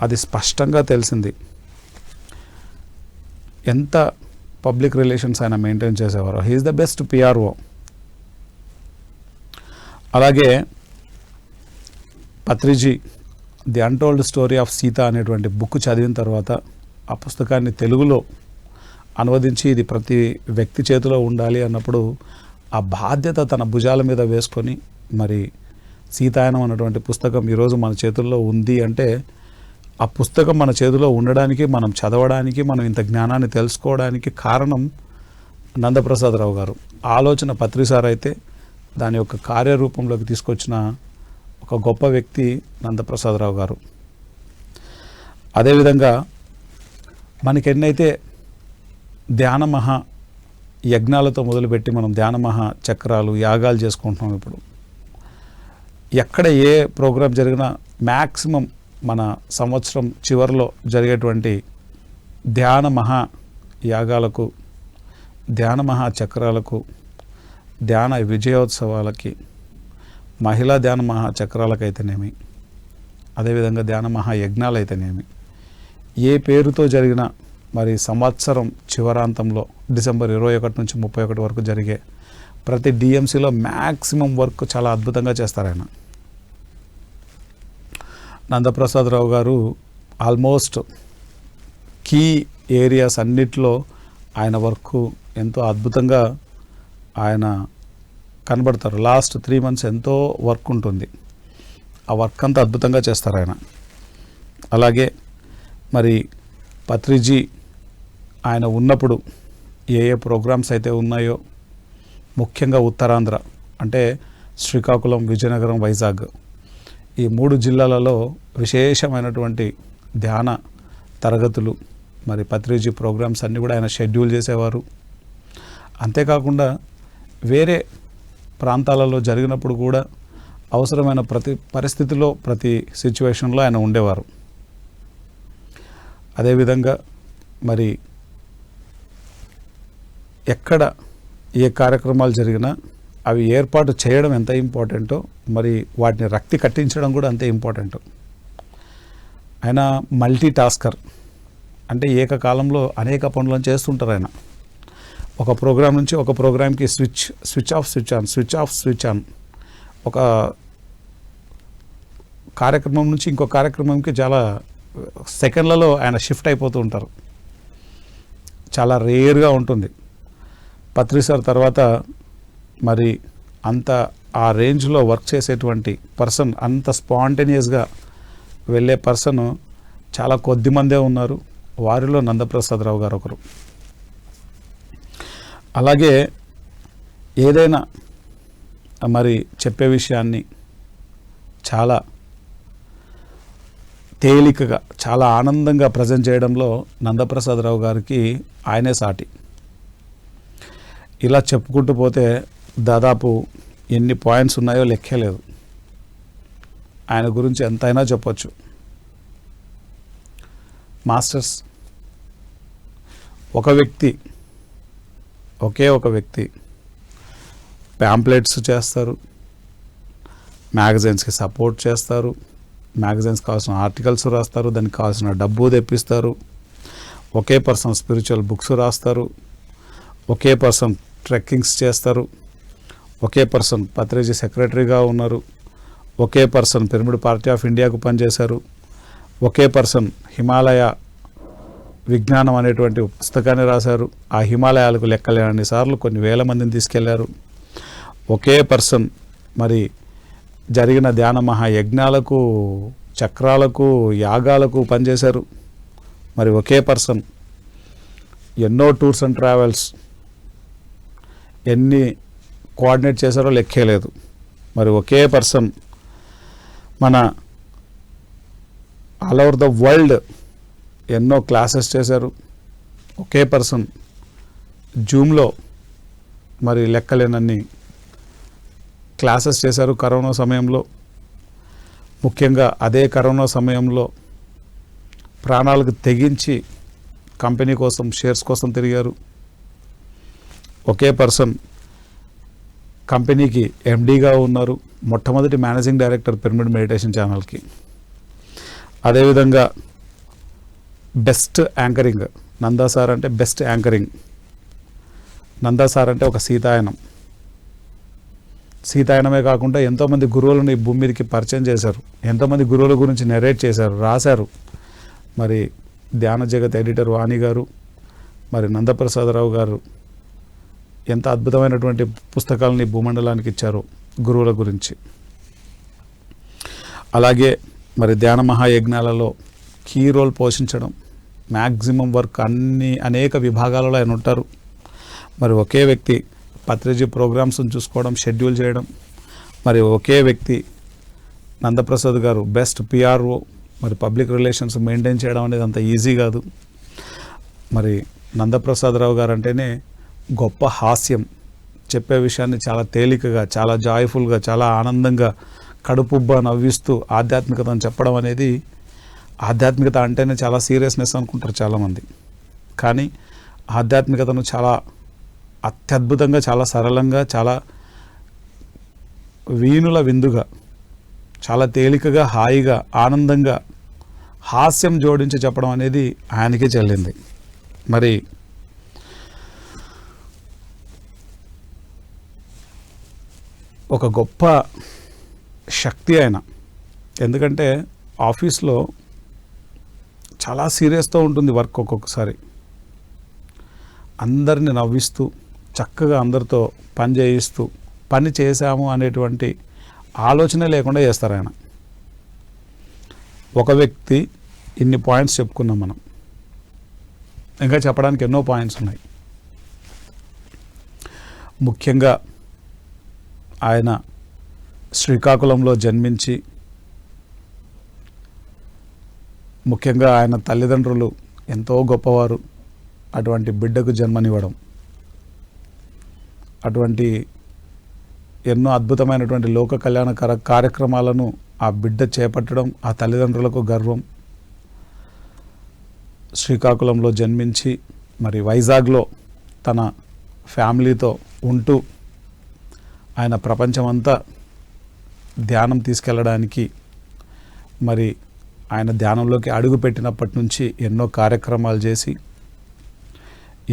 అది స్పష్టంగా తెలిసింది ఎంత పబ్లిక్ రిలేషన్స్ ఆయన మెయింటైన్ చేసేవారు. He is the best PRO. అలాగే Patriji the untold story of Sita అనేటువంటి బుక్ చదివిన తర్వాత ఆ పుస్తకాన్ని తెలుగులో అనువదించి ఇది ప్రతి వ్యక్తి చేతిలో ఉండాలి అన్నప్పుడు ఆ బాధ్యత తన భుజాల మీద వేసుకొని మరి సీతాయనం అన్నటువంటి పుస్తకం ఈరోజు మన చేతుల్లో ఉంది అంటే ఆ పుస్తకం మన చేతిలో ఉండడానికి, మనం చదవడానికి, మనం ఇంత జ్ఞానాన్ని తెలుసుకోవడానికి కారణం నందప్రసాదరావు గారు. ఆలోచన పత్రిసార్ అయితే దాని యొక్క కార్యరూపంలోకి తీసుకొచ్చిన ఒక గొప్ప వ్యక్తి నందప్రసాదరావు గారు. అదేవిధంగా మనకెన్నైతే ధ్యాన మహా యజ్ఞాలతో మొదలుపెట్టి మనం ధ్యాన మహా చక్రాలు, యాగాలు చేసుకుంటున్నాం. ఇప్పుడు ఎక్కడ ఏ ప్రోగ్రాం జరిగినా మ్యాక్సిమం మన సంవత్సరం చివరిలో జరిగేటువంటి ధ్యాన మహా యాగాలకు, ధ్యాన మహా చక్రాలకు, ధ్యాన విజయోత్సవాలకి, మహిళా ధ్యాన మహా చక్రాలకైతేనేమి, అదేవిధంగా ధ్యాన మహా యజ్ఞాలు అయితేనేమి, ఏ పేరుతో జరిగిన మరి సంవత్సరం చివరాంతంలో డిసెంబర్ 21 నుంచి 31 వరకు జరిగే ప్రతి డిఎంసీలో మ్యాక్సిమం వర్క్ చాలా అద్భుతంగా చేస్తారు ఆయన. నందప్రసాదరావు గారు ఆల్మోస్ట్ కీ ఏరియాస్ అన్నిట్లో ఆయన వర్క్ ఎంతో అద్భుతంగా ఆయన కనబడతారు. లాస్ట్ 3 months ఎంతో వర్క్ ఉంటుంది. ఆ వర్క్ అంతా అద్భుతంగా చేస్తారు ఆయన. అలాగే మరి పత్రిజీ ఆయన ఉన్నప్పుడు ఏ ఏ ప్రోగ్రామ్స్ అయితే ఉన్నాయో, ముఖ్యంగా ఉత్తరాంధ్ర అంటే శ్రీకాకుళం, విజయనగరం, వైజాగ్ ఈ 3 జిల్లాలలో విశేషమైనటువంటి ధ్యాన తరగతులు, మరి పత్రిజీ ప్రోగ్రామ్స్ అన్నీ కూడా ఆయన షెడ్యూల్ చేసేవారు. అంతేకాకుండా వేరే ప్రాంతాలలో జరిగినప్పుడు కూడా అవసరమైన ప్రతి పరిస్థితిలో, ప్రతి సిచ్యువేషన్లో ఆయన ఉండేవారు. అదేవిధంగా మరి ఎక్కడ ఏ కార్యక్రమాలు జరిగినా అవి ఏర్పాటు చేయడం ఎంత ఇంపార్టెంటో మరి వాటిని రక్తి కట్టించడం కూడా అంతే ఇంపార్టెంట్. ఆయన మల్టీ టాస్కర్, అంటే ఏకకాలంలో అనేక పనులను చేస్తుంటారు ఆయన. ఒక ప్రోగ్రాం నుంచి ఒక ప్రోగ్రామ్కి స్విచ్ ఆఫ్ స్విచ్ ఆన్, ఒక కార్యక్రమం నుంచి ఇంకో కార్యక్రమంకి చాలా సెకండ్లలో ఆయన షిఫ్ట్ అయిపోతూ ఉంటారు. చాలా రేర్గా ఉంటుంది. పత్రి సార్ తర్వాత మరి అంత ఆ రేంజ్లో వర్క్ చేసేటువంటి పర్సన్, అంత స్పాంటేనియస్గా వెళ్ళే పర్సన్ చాలా కొద్ది మందే ఉన్నారు. వారిలో నందప్రసాదరావు గారు ఒకరు. అలాగే ఏదైనా మరి చెప్పే విషయాన్ని చాలా తేలికగా, చాలా ఆనందంగా ప్రజెంట్ చేయడంలో నందప్రసాదరావు గారికి ఆయనే సాటి. ఇలా చెప్పుకుంటూ పోతే దాదాపు ఎన్ని పాయింట్స్ ఉన్నాయో లెక్కే లేదు. ఆయన గురించి ఎంతైనా చెప్పొచ్చు. మాస్టర్స్, ఒక వ్యక్తి, ఒకే ఒక వ్యక్తి ప్యాంప్లెట్స్ చేస్తారు, మ్యాగజైన్స్కి సపోర్ట్ చేస్తారు, మ్యాగజైన్స్ కావాల్సిన ఆర్టికల్స్ రాస్తారు, దానికి కావాల్సిన డబ్బు తెప్పిస్తారు. ఒకే పర్సన్ స్పిరిచువల్ బుక్స్ రాస్తారు, ఒకే పర్సన్ ట్రెక్కింగ్స్ చేస్తారు, ఒకే పర్సన్ పత్రిజీ సెక్రటరీగా ఉన్నారు, ఒకే పర్సన్ పిరమిడ్ పార్టీ ఆఫ్ ఇండియాకు పనిచేశారు, ఒకే పర్సన్ హిమాలయ విజ్ఞానం అనేటువంటి పుస్తకాన్ని రాశారు. ఆ హిమాలయాలకు లెక్కలేనన్ని సార్లు కొన్ని వేల మందిని తీసుకెళ్లారు. ఒకే పర్సన్ మరి జరిగిన ధ్యాన మహాయజ్ఞాలకు, చక్రాలకు, యాగాలకు పనిచేశారు. మరి ఒకే పర్సన్ ఎన్నో టూర్స్ అండ్ ట్రావెల్స్ ఎన్ని కోఆర్డినేట్ చేశారో లెక్కే లేదు. మరి ఒకే పర్సన్ మన ఆల్ ఓవర్ ద వరల్డ్ ఎన్నో క్లాసెస్ చేశారు. ఒకే పర్సన్ జూమ్లో మరి లెక్కలేనన్ని క్లాసెస్ చేశారు కరోనా సమయంలో. ముఖ్యంగా అదే కరోనా సమయంలో ప్రాణాలకు తెగించి కంపెనీ కోసం, షేర్స్ కోసం తిరిగారు. ఒకే పర్సన్ కంపెనీకి ఎండీగా ఉన్నారు, మొట్టమొదటి మేనేజింగ్ డైరెక్టర్ పిరమిడ్ మెడిటేషన్ ఛానల్కి. అదేవిధంగా బెస్ట్ యాంకరింగ్, నందా సార్ అంటే బెస్ట్ యాంకరింగ్. నందా సార్ అంటే ఒక సీతాయనమే కాకుండా ఎంతోమంది గురువులను ఈ భూమి మీదకి పరిచయం చేశారు, ఎంతోమంది గురువుల గురించి నెరేట్ చేశారు, రాశారు. మరి ధ్యాన జగత్ ఎడిటర్ వాణి గారు, మరి నందప్రసాదరావు గారు ఎంత అద్భుతమైనటువంటి పుస్తకాలని భూమండలానికి ఇచ్చారు గురువుల గురించి. అలాగే మరి ధ్యాన మహాయజ్ఞాలలో కీ రోల్ పోషించడం, మ్యాక్సిమం వర్క్ అనేక విభాగాలలో ఆయన ఉంటారు. మరి ఒకే వ్యక్తి పత్రిజీ ప్రోగ్రామ్స్ని చూసుకోవడం, షెడ్యూల్ చేయడం. మరి ఒకే వ్యక్తి నందప్రసాద్ గారు బెస్ట్ పిఆర్ఓ, మరి పబ్లిక్ రిలేషన్స్ మెయింటైన్ చేయడం అనేది అంత ఈజీ కాదు. మరి నందప్రసాదరావు గారు అంటేనే గొప్ప హాస్యం, చెప్పే విషయాన్ని చాలా తేలికగా, చాలా జాయ్ఫుల్గా, చాలా ఆనందంగా, కడుపుబ్బా నవ్విస్తూ ఆధ్యాత్మికతను చెప్పడం అనేది, ఆధ్యాత్మికత అంటేనే చాలా సీరియస్నెస్ అనుకుంటారు చాలామంది. కానీ ఆధ్యాత్మికతను చాలా అత్యద్భుతంగా, చాలా సరళంగా, చాలా వీణుల విందుగా, చాలా తేలికగా, హాయిగా, ఆనందంగా, హాస్యం జోడించి చెప్పడం అనేది ఆయనకే చెల్లింది. మరి ఒక గొప్ప శక్తి ఆయన. ఎందుకంటే ఆఫీస్లో చాలా సీరియస్తో ఉంటుంది వర్క్. ఒక్కొక్కసారి అందరిని నవ్విస్తూ, చక్కగా అందరితో పని చేయిస్తూ, పని చేశాము అనేటువంటి ఆలోచనే లేకుండా చేస్తారు ఆయన. ఒక వ్యక్తి, ఇన్ని పాయింట్స్ చెప్పుకున్నాం మనం, ఇంకా చెప్పడానికి ఎన్నో పాయింట్స్ ఉన్నాయి. ముఖ్యంగా ఆయన శ్రీకాకుళంలో జన్మించి, ముఖ్యంగా ఆయన తల్లిదండ్రులు ఎంతో గొప్పవారు, అటువంటి బిడ్డకు జన్మనివ్వడం, అటువంటి ఎన్నో అద్భుతమైనటువంటి లోక కళ్యాణకర కార్యక్రమాలను ఆ బిడ్డ చేపట్టడం ఆ తల్లిదండ్రులకు గర్వం. శ్రీకాకుళంలో జన్మించి మరి వైజాగ్లో తన ఫ్యామిలీతో ఉంటూ ఆయన ప్రపంచమంతా ధ్యానం తీసుకెళ్ళడానికి మరి ఆయన ధ్యానంలోకి అడుగు పెట్టినప్పటి నుంచి ఎన్నో కార్యక్రమాలు చేసి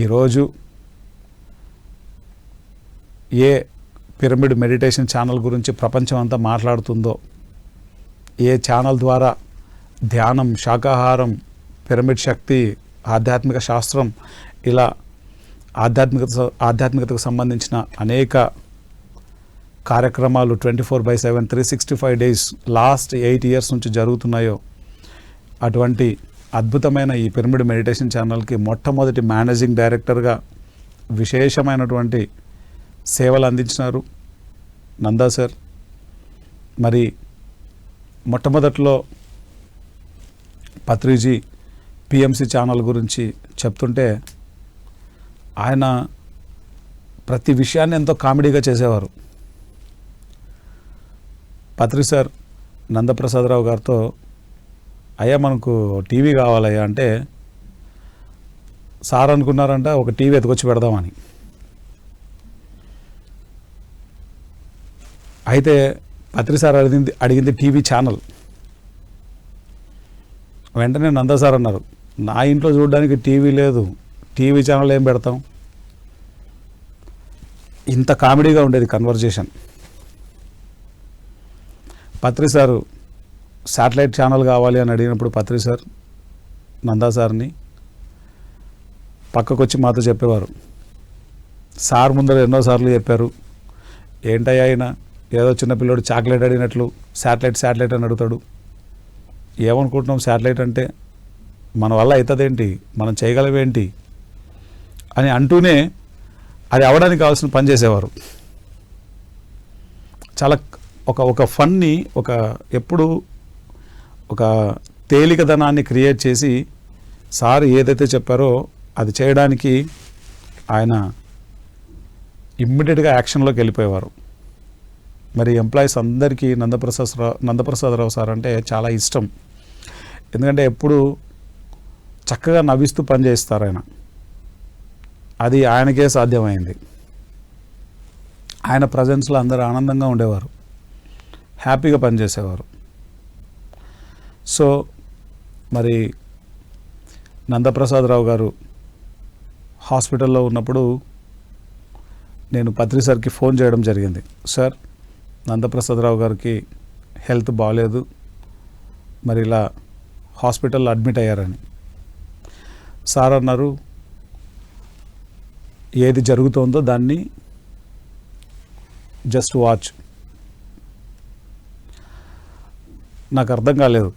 ఈరోజు ఏ పిరమిడ్ మెడిటేషన్ ఛానల్ గురించి ప్రపంచం అంతా మాట్లాడుతుందో, ఏ ఛానల్ ద్వారా ధ్యానం, శాకాహారం, పిరమిడ్ శక్తి, ఆధ్యాత్మిక శాస్త్రం, ఇలా ఆధ్యాత్మికతకు సంబంధించిన అనేక కార్యక్రమాలు 24/7 365 డేస్ లాస్ట్ 8 years నుంచి జరుగుతున్నాయో, అటువంటి అద్భుతమైన ఈ పిరమిడ్ మెడిటేషన్ ఛానల్కి మొట్టమొదటి మేనేజింగ్ డైరెక్టర్గా విశేషమైనటువంటి సేవలు అందించినారు నందా సార్. మరి మొట్టమొదట్లో పత్రిజీ పిఎంసి ఛానల్ గురించి చెప్తుంటే ఆయన ప్రతి విషయాన్ని ఎంతో కామెడీగా చేసేవారు. పత్రి సార్ నందప్రసాదరావు గారితో, అయ్యా మనకు టీవీ కావాలయ్యా అంటే, సార్ అనుకున్నారంట ఒక టీవీ ఎత్తుకొచ్చి పెడదామని. అయితే పత్రి సార్ అడిగింది టీవీ ఛానల్. వెంటనే నందా సార్ అన్నారు, నా ఇంట్లో చూడడానికి టీవీ లేదు, టీవీ ఛానల్ ఏం పెడతాం. ఇంత కామెడీగా ఉండేది కన్వర్జేషన్. పత్రి సారు శాటిలైట్ ఛానల్ కావాలి అని అడిగినప్పుడు పత్రి సార్ నందా సార్ని పక్కకు వచ్చి మాతో చెప్పేవారు. సార్ ముందర ఎన్నోసార్లు చెప్పారు, ఏంటయ్యా ఆయన ఏదో చిన్నపిల్లడు చాక్లెట్ అడిగినట్లు శాటిలైట్ అని అడుగుతాడు, ఏమనుకుంటున్నాం శాటిలైట్ అంటే, మన వల్ల అవుతుందేంటి, మనం చేయగలమేంటి అని అంటూనే అది అవ్వడానికి కావాల్సిన పని చేసేవారు. చాలా ఒక ఫన్ని, ఎప్పుడు ఒక తేలికదనాన్ని క్రియేట్ చేసి సార్ ఏదైతే చెప్పారో అది చేయడానికి ఆయన ఇమ్మీడియట్గా యాక్షన్లోకి వెళ్ళిపోయేవారు. మరి ఎంప్లాయీస్ అందరికీ నందప్రసాదరావు సార్ అంటే చాలా ఇష్టం. ఎందుకంటే ఎప్పుడు చక్కగా నవ్విస్తూ పనిచేస్తారు ఆయన. అది ఆయనకే సాధ్యమైంది. ఆయన ప్రజెన్స్లో అందరూ ఆనందంగా ఉండేవారు, హ్యాపీగా పనిచేసేవారు. సో మరి నందప్రసాదరావు గారు హాస్పిటల్లో ఉన్నప్పుడు నేను పత్రి సార్కి ఫోన్ చేయడం జరిగింది. సార్, నందప్రసాదరావు గారికి హెల్త్ బాగాలేదు, మరి ఇలా హాస్పిటల్లో అడ్మిట్ అయ్యారని. సార్ అన్నారు, ఏది జరుగుతోందో దాన్ని జస్ట్ వాచ్. నాకు అర్థం కాలేదు.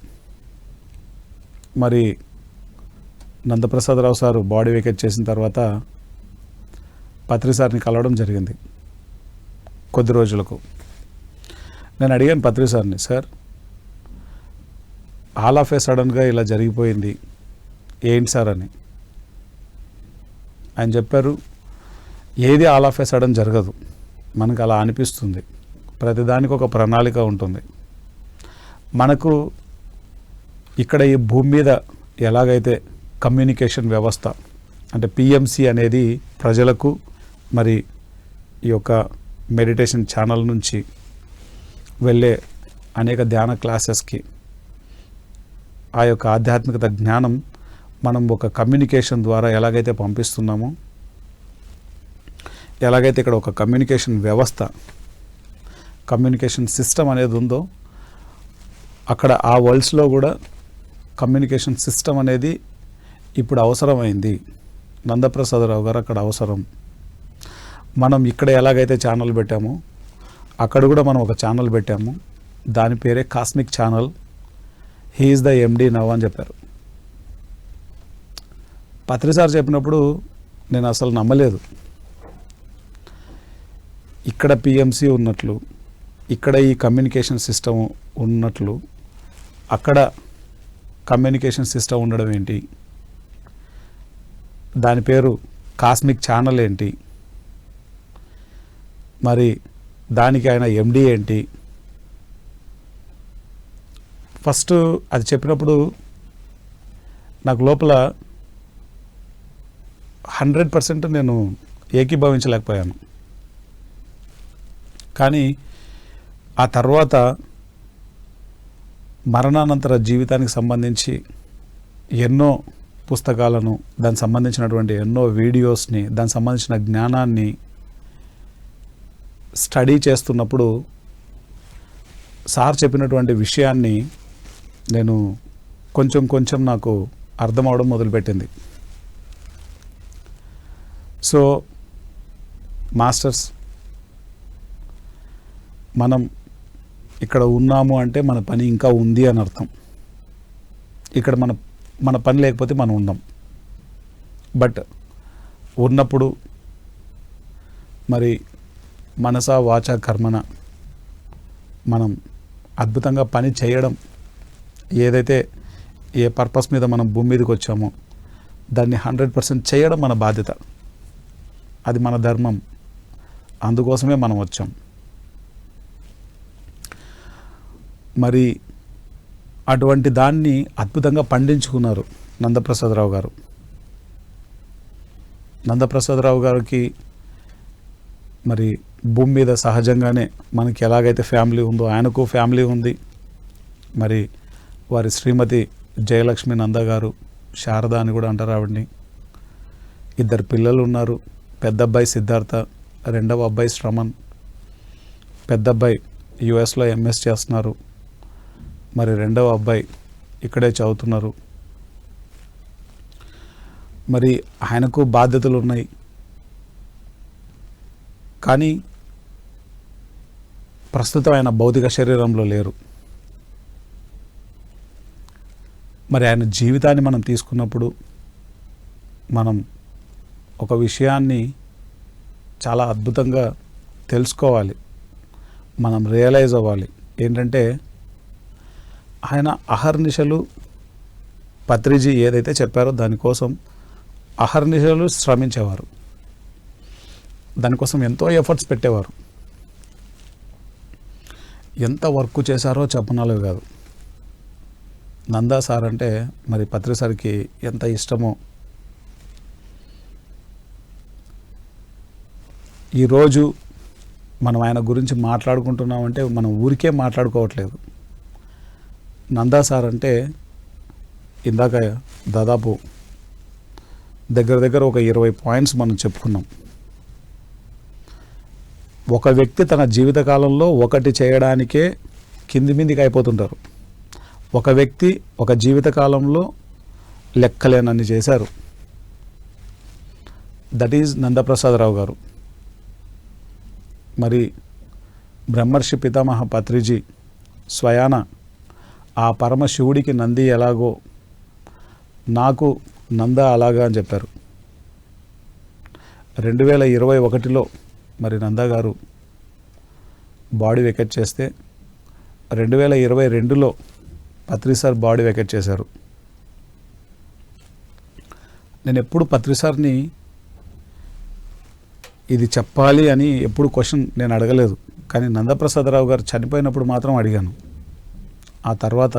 మరి నందప్రసాదరావు సారు బాడీ వేకేట్ చేసిన తర్వాత పత్రి సార్ని కలవడం జరిగింది కొద్ది రోజులకు. నేను అడిగాను పత్రి సార్ని, సార్ ఆల్ ఆఫ్ ఏ సడన్గా ఇలా జరిగిపోయింది ఏంటి సార్ అని. ఆయన చెప్పారు, ఏది ఆల్ ఆఫ్ ఏ సడన్ జరగదు, మనకు అలా అనిపిస్తుంది, ప్రతిదానికి ఒక ప్రణాళిక ఉంటుంది. మనకు ఇక్కడ ఈ భూమి మీద ఎలాగైతే కమ్యూనికేషన్ వ్యవస్థ అంటే పిఎంసి అనేది ప్రజలకు మరి ఈ యొక్క మెడిటేషన్ ఛానల్ నుంచి వెళ్ళే అనేక ధ్యాన క్లాసెస్కి ఆ యొక్క ఆధ్యాత్మికత జ్ఞానం మనం ఒక కమ్యూనికేషన్ ద్వారా ఎలాగైతే పంపిస్తున్నామో, ఎలాగైతే ఇక్కడ ఒక కమ్యూనికేషన్ వ్యవస్థ, కమ్యూనికేషన్ సిస్టమ్ అనేది ఉందో, అక్కడ ఆ వరల్డ్స్లో కూడా కమ్యూనికేషన్ సిస్టమ్ అనేది ఇప్పుడు అవసరమైంది. నందప్రసాదరావు గారు అక్కడ అవసరం. మనం ఇక్కడ ఎలాగైతే ఛానల్ పెట్టామో అక్కడ కూడా మనం ఒక ఛానల్ పెట్టాము, దాని పేరే cosmic channel. He is the MD now అని చెప్పారు. పత్రి సార్ చెప్పినప్పుడు నేను అసలు నమ్మలేదు. ఇక్కడ పిఎంసి ఉన్నట్లు, ఇక్కడ ఈ కమ్యూనికేషన్ సిస్టమ్ ఉన్నట్లు, అక్కడ కమ్యూనికేషన్ సిస్టమ్ ఉండడం ఏంటి, దాని పేరు కాస్మిక్ ఛానల్ ఏంటి, మరి దానికి ఆయన ఎండి ఏంటి. ఫస్ట్ అది చెప్పినప్పుడు నాకు లోపల 100% నేను ఏకీభవించలేకపోయాను. కానీ ఆ తర్వాత మరణానంతర జీవితానికి సంబంధించి ఎన్నో పుస్తకాలను, దానికి సంబంధించినటువంటి ఎన్నో వీడియోస్ని, దానికి సంబంధించిన జ్ఞానాన్ని స్టడీ చేస్తున్నప్పుడు సార్ చెప్పినటువంటి విషయాన్ని నేను కొంచెం నాకు అర్థమవడం మొదలుపెట్టింది. సో మాస్టర్స్, మనం ఇక్కడ ఉన్నాము అంటే మన పని ఇంకా ఉంది అని అర్థం. ఇక్కడ మన పని లేకపోతే మనం ఉండం. బట్ ఉన్నప్పుడు మరి మనస వాచ కర్మన మనం అద్భుతంగా పని చేయడం, ఏదైతే ఏ పర్పస్ మీద మనం భూమి మీదకి వచ్చామో దాన్ని 100% చేయడం మన బాధ్యత. అది మన ధర్మం. అందుకోసమే మనం వచ్చాం. మరి అటువంటి దాన్ని అద్భుతంగా పండించుకున్నారు నందప్రసాదరావు గారు. నందప్రసాదరావు గారికి మరి భూమి మీద సహజంగానే మనకి ఎలాగైతే ఫ్యామిలీ ఉందో ఆయనకు ఫ్యామిలీ ఉంది. మరి వారి శ్రీమతి జయలక్ష్మి నంద గారు, శారద అని కూడా అంటారు ఆవిడ్ని. 2 పిల్లలు ఉన్నారు. పెద్ద అబ్బాయి సిద్ధార్థ, రెండవ అబ్బాయి శ్రమణ్. పెద్ద అబ్బాయి యుఎస్లో ఎంఎస్ చేస్తున్నారు. మరి రెండవ అబ్బాయి ఇక్కడే చదువుతున్నారు. మరి ఆయనకు బాధ్యతలు ఉన్నాయి. కానీ ప్రస్తుతం ఆయన భౌతిక శరీరంలో లేరు. మరి ఆయన జీవితాన్ని మనం తీసుకున్నప్పుడు మనం ఒక విషయాన్ని చాలా అద్భుతంగా తెలుసుకోవాలి, మనం రియలైజ్ అవ్వాలి. ఏంటంటే ఆయన అహర్నిశలు పత్రిజీ ఏదైతే చెప్పారో దానికోసం అహర్నిశలు శ్రమించేవారు. దానికోసం ఎంతో ఎఫర్ట్స్ పెట్టేవారు. ఎంత వర్క్ చేశారో చెప్పనాలు కాదు. నందా సార్ అంటే మరి పత్రి సార్కి ఎంత ఇష్టమో. ఈరోజు మనం ఆయన గురించి మాట్లాడుకుంటున్నామంటే మనం ఊరికే మాట్లాడుకోవట్లేదు. నందా సార్ అంటే ఇందాక దాదాపు దగ్గర ఒక 20 పాయింట్స్ మనం చెప్పుకున్నాం. ఒక వ్యక్తి తన జీవితకాలంలో ఒకటి చేయడానికే కింది మీదికి అయిపోతుంటారు. ఒక వ్యక్తి ఒక జీవితకాలంలో లెక్కలేనన్ని చేశారు. దట్ ఈజ్ నందప్రసాదరావు గారు. మరి బ్రహ్మర్షి పితామహ పత్రిజీ స్వయాన ఆ పరమశివుడికి నంది ఎలాగో నాకు నంద అలాగా అని చెప్పారు. 2021లో మరి నందా గారు బాడీ వెకేట్ చేస్తే 2022లో పత్రి సార్ బాడీ వెకేట్ చేశారు. నేను ఎప్పుడు పత్రి సార్ని ఇది చెప్పాలి అని ఎప్పుడు క్వశ్చన్ నేను అడగలేదు. కానీ నందప్రసాదరావు గారు చనిపోయినప్పుడు మాత్రం అడిగాను. ఆ తర్వాత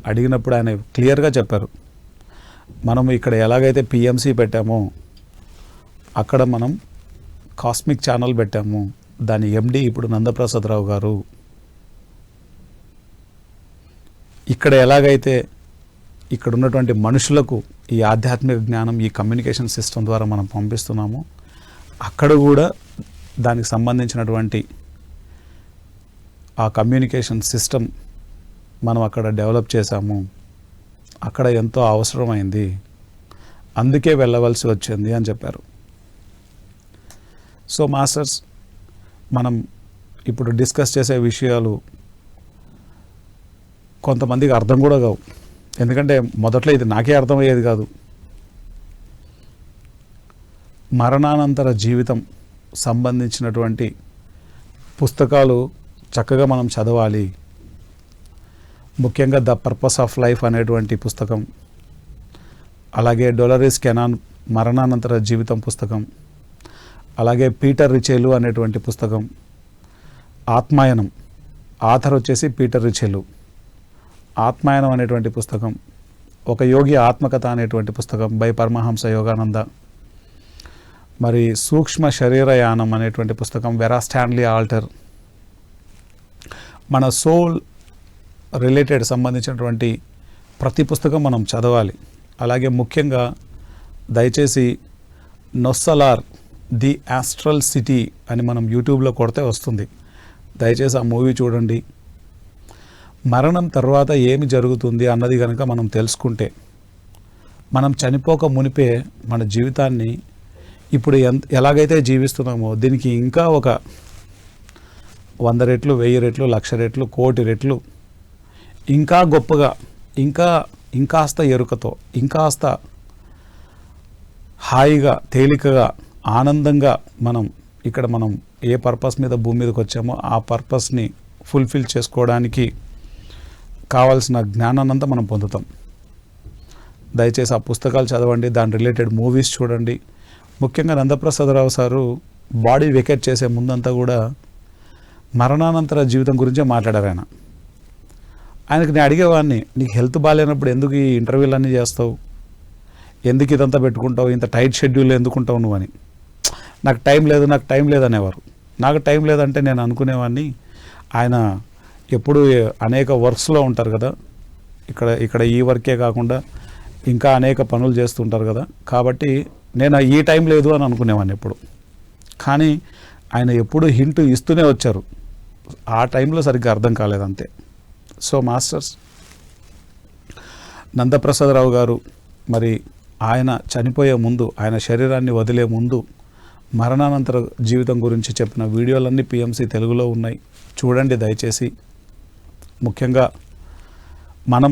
అడిగినప్పుడు ఆయన క్లియర్గా చెప్పారు, మనం ఇక్కడ ఎలాగైతే పిఎంసి పెట్టామో అక్కడ మనం కాస్మిక్ ఛానల్ పెట్టాము. దాని ఎండి ఇప్పుడు నందప్రసాదరావు గారు. ఇక్కడ ఎలాగైతే ఇక్కడ ఉన్నటువంటి మనుషులకు ఈ ఆధ్యాత్మిక జ్ఞానం, ఈ కమ్యూనికేషన్ సిస్టమ్ ద్వారా మనం పంపిస్తున్నామో అక్కడ కూడా దానికి సంబంధించినటువంటి ఆ కమ్యూనికేషన్ సిస్టమ్ మనం అక్కడ డెవలప్ చేశాము. అక్కడ ఎంతో అవసరమైంది, అందుకే వెళ్ళవలసి వచ్చింది అని చెప్పారు. సో మాస్టర్స్, మనం ఇప్పుడు డిస్కస్ చేసే విషయాలు కొంతమందికి అర్థం కూడా కావు. ఎందుకంటే మొదట్లో ఇది నాకే అర్థమయ్యేది కాదు. మరణానంతర జీవితం సంబంధించినటువంటి పుస్తకాలు చక్కగా మనం చదవాలి. ముఖ్యంగా ద పర్పస్ ఆఫ్ లైఫ్ అనేటువంటి పుస్తకం, అలాగే డొలరీస్ కెనాన్ మరణానంతర జీవితం పుస్తకం, అలాగే పీటర్ రిచెలు అనేటువంటి పుస్తకం, ఆత్మాయనం, ఆథర్ వచ్చేసి పీటర్ రిచెలు, ఆత్మాయనం అనేటువంటి పుస్తకం, ఒక యోగి ఆత్మకథ అనేటువంటి పుస్తకం బై పరమహంస యోగానంద, మరి సూక్ష్మ శరీరయానం అనేటువంటి పుస్తకం, వెరా స్టాన్లీ ఆల్టర్, మన సోల్ రిలేటెడ్ సంబంధించినటువంటి ప్రతి పుస్తకం మనం చదవాలి. అలాగే ముఖ్యంగా దయచేసి నొస్సలార్ ది ఆస్ట్రల్ సిటీ అని మనం యూట్యూబ్లో కొడితే వస్తుంది. దయచేసి ఆ మూవీ చూడండి. మరణం తర్వాత ఏమి జరుగుతుంది అన్నది కనుక మనం తెలుసుకుంటే, మనం చనిపోక మునిపే మన జీవితాన్ని ఇప్పుడు ఎలాగైతే జీవిస్తున్నామో దీనికి ఇంకా ఒక 100 రెట్లు, 1000 రెట్లు, 1,00,000 రెట్లు, 1,00,00,000 రెట్లు ఇంకా గొప్పగా, ఇంకాస్త ఎరుకతో, ఇంకాస్త హాయిగా, తేలికగా, ఆనందంగా మనం ఏ పర్పస్ మీద భూమి మీదకి వచ్చామో ఆ పర్పస్ని ఫుల్ఫిల్ చేసుకోవడానికి కావాల్సిన జ్ఞానాన్నంతా మనం పొందుతాం. దయచేసి ఆ పుస్తకాలు చదవండి, దాని రిలేటెడ్ మూవీస్ చూడండి. ముఖ్యంగా నందప్రసాదరావు సారు బాడీ వెకేట్ చేసే ముందంతా కూడా మరణానంతర జీవితం గురించే మాట్లాడారు. ఆయనకి నేను అడిగేవాడిని, నీకు హెల్త్ బాగాలేనప్పుడు ఎందుకు ఈ ఇంటర్వ్యూలు అన్నీ చేస్తావు, ఎందుకు ఇదంతా పెట్టుకుంటావు, ఇంత టైట్ షెడ్యూల్ ఎందుకుంటావు నువ్వు అని. నాకు టైం లేదు అనేవారు. నాకు టైం లేదంటే నేను అనుకునేవాడిని, ఆయన ఎప్పుడు అనేక వర్క్స్లో ఉంటారు కదా, ఇక్కడ ఈ వర్కే కాకుండా ఇంకా అనేక పనులు చేస్తుంటారు కదా, కాబట్టి నేను ఈ టైం లేదు అని అనుకునేవాడిని ఎప్పుడు. కానీ ఆయన ఎప్పుడు హింట్ ఇస్తూనే వచ్చారు, ఆ టైంలో సరిగ్గా అర్థం కాలేదు అంతే. సో మాస్టర్స్, నందప్రసాదరావు గారు మరి ఆయన చనిపోయే ముందు, ఆయన శరీరాన్ని వదిలే ముందు మరణానంతర జీవితం గురించి చెప్పిన వీడియోలన్నీ పిఎంసి తెలుగులో ఉన్నాయి, చూడండి దయచేసి. ముఖ్యంగా మనం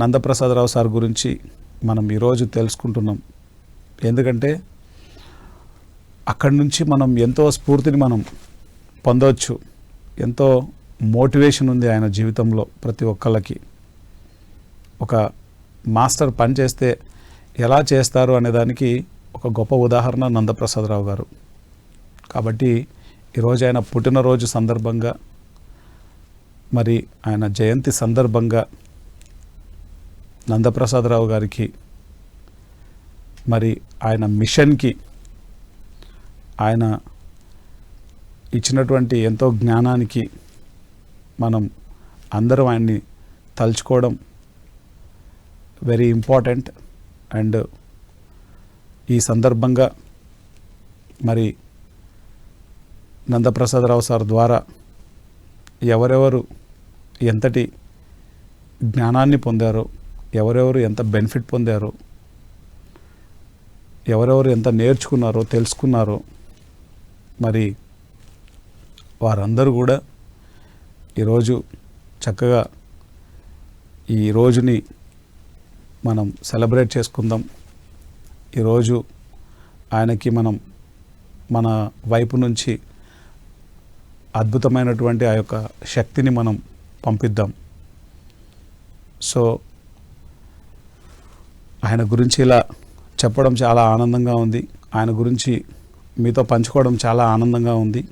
నందప్రసాదరావు సార్ గురించి మనం ఈరోజు తెలుసుకుంటున్నాం. ఎందుకంటే అక్కడి నుంచి మనం ఎంతో స్ఫూర్తిని మనం పొందవచ్చు, ఎంతో మోటివేషన్ ఉంది ఆయన జీవితంలో. ప్రతి ఒక్కళ్ళకి ఒక మాస్టర్ పని చేస్తే ఎలా చేస్తారు అనేదానికి ఒక గొప్ప ఉదాహరణ నందప్రసాదరావు గారు. కాబట్టి ఈరోజు ఆయన పుట్టినరోజు సందర్భంగా, మరి ఆయన జయంతి సందర్భంగా నందప్రసాదరావు గారికి, మరి ఆయన మిషన్కి, ఆయన ఇచ్చినటువంటి ఎంతో జ్ఞానానికి మనం అందరం ఆయన్ని తలుచుకోవడం వెరీ ఇంపార్టెంట్. అండ్ ఈ సందర్భంగా మరి నందప్రసాదరావు సార్ ద్వారా ఎవరెవరు ఎంతటి జ్ఞానాన్ని పొందారో, ఎవరెవరు ఎంత బెనిఫిట్ పొందారో, ఎవరెవరు ఎంత నేర్చుకున్నారో, తెలుసుకున్నారో, మరి వారందరూ కూడా ఈరోజు చక్కగా ఈ రోజుని మనం సెలబ్రేట్ చేసుకుందాం. ఈరోజు ఆయనకి మనం మన వైపు నుంచి అద్భుతమైనటువంటి ఆ యొక్క శక్తిని మనం పంపిద్దాం. సో ఆయన గురించి ఇలా చెప్పడం చాలా ఆనందంగా ఉంది, ఆయన గురించి మీతో పంచుకోవడం చాలా ఆనందంగా ఉంది.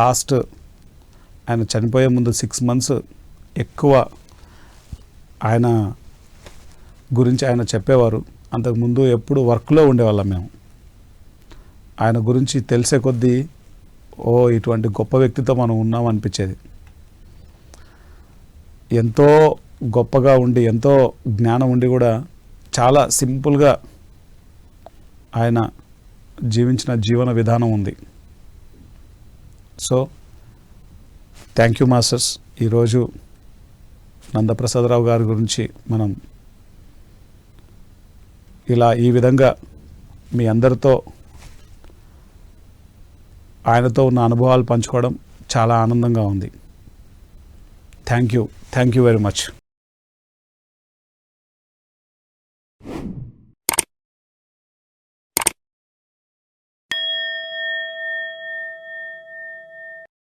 లాస్ట్ ఆయన చనిపోయే ముందు 6 months ఎక్కువ ఆయన గురించి ఆయన చెప్పేవారు. అంతకుముందు ఎప్పుడు వర్క్లో ఉండేవాళ్ళం మేము. ఆయన గురించి తెలిసే కొద్దీ ఇటువంటి గొప్ప వ్యక్తితో మనం ఉన్నాం అనిపించేది. ఎంతో గొప్పగా ఉండి, ఎంతో జ్ఞానం ఉండి కూడా చాలా సింపుల్గా ఆయన జీవించిన జీవన విధానం ఉంది. So thank you masters. ఈరోజు నందప్రసాదరావు గారి గురించి మనం ఇలా ఈ విధంగా మీ అందరితో ఆయనతో ఉన్న అనుభవాలు పంచుకోవడం చాలా ఆనందంగా ఉంది. Thank you very much.